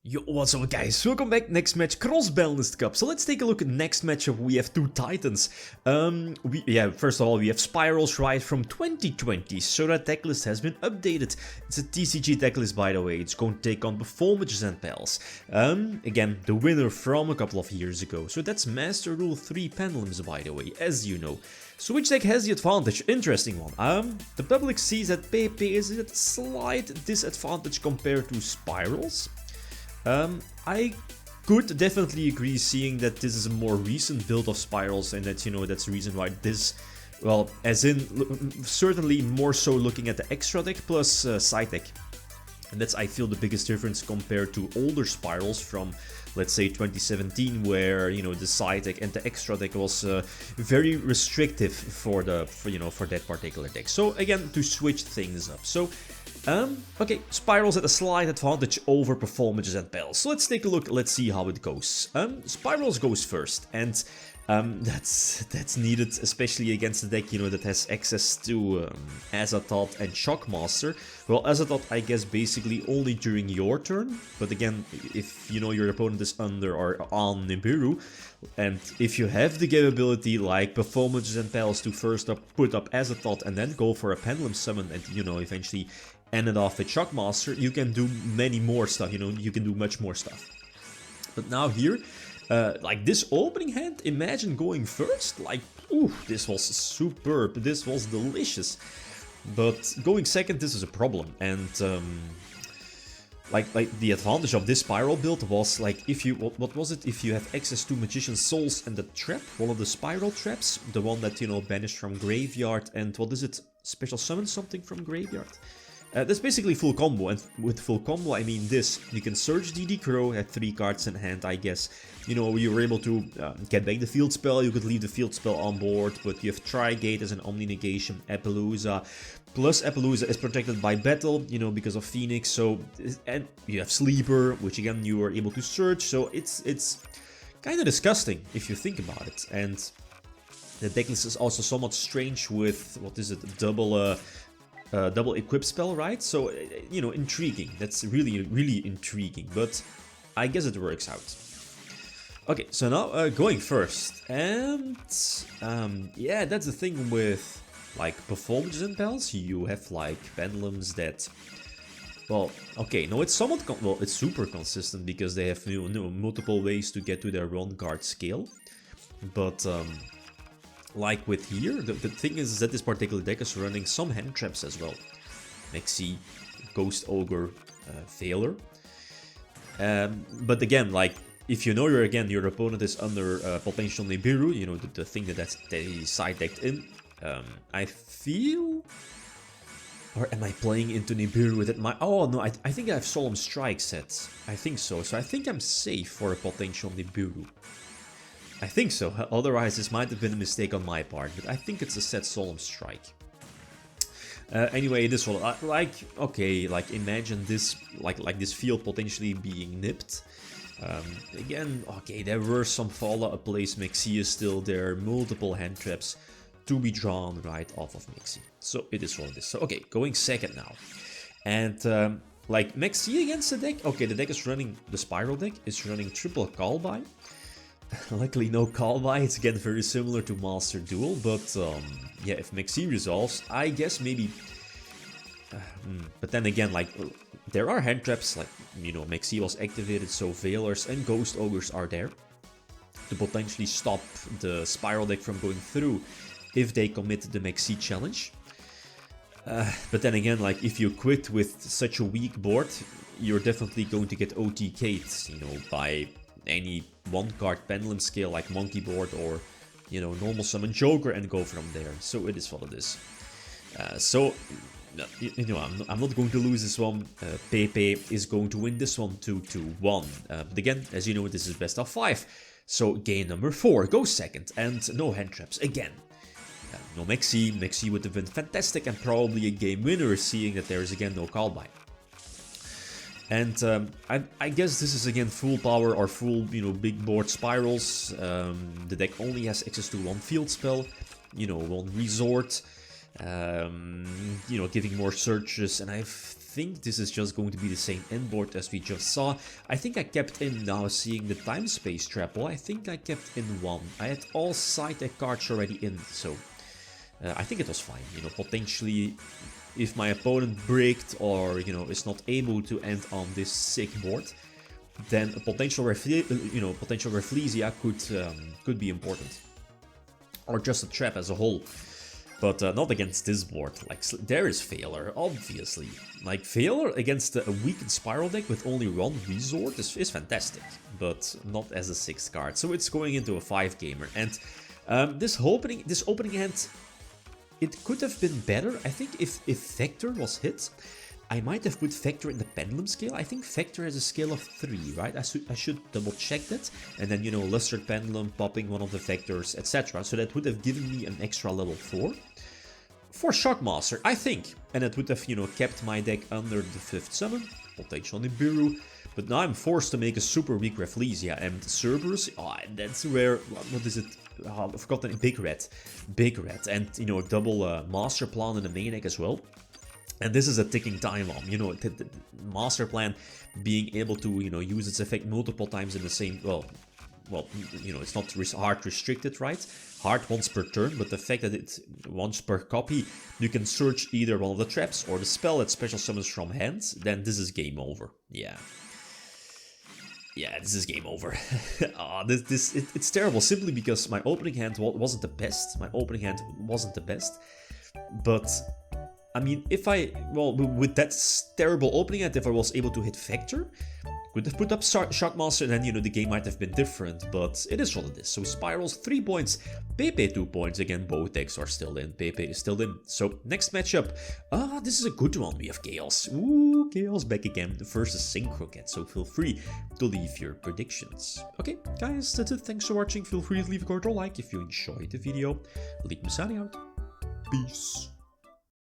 Yo, what's up guys, welcome back. Next match, Cross-Banlist Cup. So let's take a look at next matchup. We have two titans. First of all, we have Spyrals right from 2020, so that deck list has been updated. It's a TCG deck list, by the way. It's going to take on Performages and Pals. Again, the winner from a couple of years ago. So that's Master Rule 3 Pendulums, by the way, as you know. So which deck has the advantage? Interesting one. The public sees that PP is at a slight disadvantage compared to Spyrals. I could definitely agree, seeing that this is a more recent build of Spyrals, and that, you know, that's the reason why this, well, as in, certainly more so looking at the extra deck plus side deck. And that's, I feel, the biggest difference compared to older Spyrals from, let's say, 2017, where, you know, the side deck and the extra deck was very restrictive for that particular deck. So again, to switch things up. So okay, Spyrals at a slight advantage over Performages and Pals. So let's take a look, let's see how it goes. Spyrals goes first, and that's needed, especially against the deck, you know, that has access to Azathoth and Shockmaster. Well, Azathoth, I guess, basically only during your turn, but again, if, you know, your opponent is under or on Nibiru, and if you have the capability, like Performages and Pals, to first up put up Azathoth and then go for a Pendulum Summon and, you know, eventually end it off with Shockmaster, you can do many more stuff, you know, you can do much more stuff. But now here, like this opening hand, imagine going first, like, ooh, this was superb, this was delicious. But going second, this is a problem, and like the advantage of this Spiral build was, like, if you, what was it, if you have access to Magician's Souls and the trap, one of the Spiral traps, the one that, you know, banished from Graveyard, and what is it, special summon something from Graveyard? That's basically full combo, and with full combo I mean this. You can search DD Crow, had 3 cards in hand, I guess. You know, you were able to get back the field spell, you could leave the field spell on board, but you have Trigate as an Omni Negation, Appaloosa. Plus Appaloosa is protected by Battle, you know, because of Phoenix, so, and you have Sleeper, which again you were able to search, so it's kind of disgusting if you think about it. And the deck list is also somewhat strange with, what is it, double equip spell, right? So, you know, intriguing. That's really intriguing, but I guess it works out. Okay, so now going first, and yeah, that's the thing with, like, Performages and Pals. You have, like, Pendulums that, well, okay, no, it's somewhat, well, it's super consistent because they have, you know, multiple ways to get to their 1-card scale, but like with here, the thing is that this particular deck is running some hand traps as well. Mexi, Ghost Ogre, Veiler. But again, like, if you know your opponent is under potential Nibiru, you know, the thing that's they side decked in, I feel... Or am I playing into Nibiru with it? Oh no, I think I have Solemn Strike sets. I think so. So I think I'm safe for a potential Nibiru. I think so, otherwise this might have been a mistake on my part, but I think it's a set Solemn Strike. Anyway, this one, like, okay, like, imagine this, like this field potentially being nipped. Again, okay, there were some follow-up plays, Mexi is still there, multiple hand traps to be drawn right off of Mexi. So it is what it is. So, okay, going second now. And, like, Mexi against the deck, okay, the deck is running, the Spiral deck is running triple Callby. Luckily no Callby, it's again very similar to Master Duel, but yeah, if Mexi resolves, I guess maybe... but then again, like, there are hand traps, like, you know, Mexi was activated, so Veilers and Ghost Ogres are there to potentially stop the Spiral deck from going through if they commit the Mexi challenge. But then again, like, if you quit with such a weak board, you're definitely going to get OTK'd, you know, by any 1-card Pendulum scale like Monkey Board or, you know, normal summon Joker and go from there. So it is what it is. So, you know, I'm not going to lose this one. Pepe is going to win this one 2-1. But again, as you know, this is best of 5. So game number 4 goes second, and no hand traps again. No Mexi. Mexi would have been fantastic and probably a game winner, seeing that there is again no Callby. And I guess this is again full power or full, you know, big board Spirals. The deck only has access to 1 field spell, you know, 1 resort, you know, giving more searches, and I think this is just going to be the same inboard as we just saw. I think I kept in, now seeing the time space trap, well, I think I kept in one. I had all side deck cards already in, so I think it was fine. You know, potentially if my opponent bricked or, you know, is not able to end on this sick board, then a potential Rafflesia could be important. Or just a trap as a whole. But not against this board. Like, there is failure, obviously. Like, failure against a weakened Spiral deck with only one resort is fantastic. But not as a 6th card. So it's going into a 5-gamer. And this opening hand, it could have been better. I think if Vector was hit, I might have put Vector in the Pendulum scale. I think Vector has a scale of 3, right? I should double check that. And then, you know, Lustered Pendulum, popping one of the Vectors, etc. So that would have given me an extra level 4. For Shockmaster, I think. And it would have, you know, kept my deck under the 5th summon. Potential Nibiru. But now I'm forced to make a super weak Rafflesia. And Cerberus, that's where, what is it? Oh, I forgot the Big Red. Big Red. And, you know, double Master Plan in the main deck as well. And this is a ticking time bomb, you know, the Master Plan being able to, you know, use its effect multiple times in the same, well, you know, it's not hard restricted, right? Hard once per turn, but the fact that it's once per copy, you can search either one of the traps or the spell that special summons from hands, then this is game over. Yeah. Yeah, this is game over. It's terrible, simply because my opening hand wasn't the best. My opening hand wasn't the best, but I mean, with that terrible opening hand, if I was able to hit Vector, could have put up Shockmaster, and then, you know, the game might have been different, but it is what it is. So Spyrals 3 points, Pepe 2 points, again, both decks are still in, Pepe is still in. So, next matchup, this is a good one, we have Chaos. Ooh, Chaos back again versus Synchro Cat, so feel free to leave your predictions. Okay, guys, that's it, thanks for watching, feel free to leave a comment or like if you enjoyed the video. Leave me signing out, peace.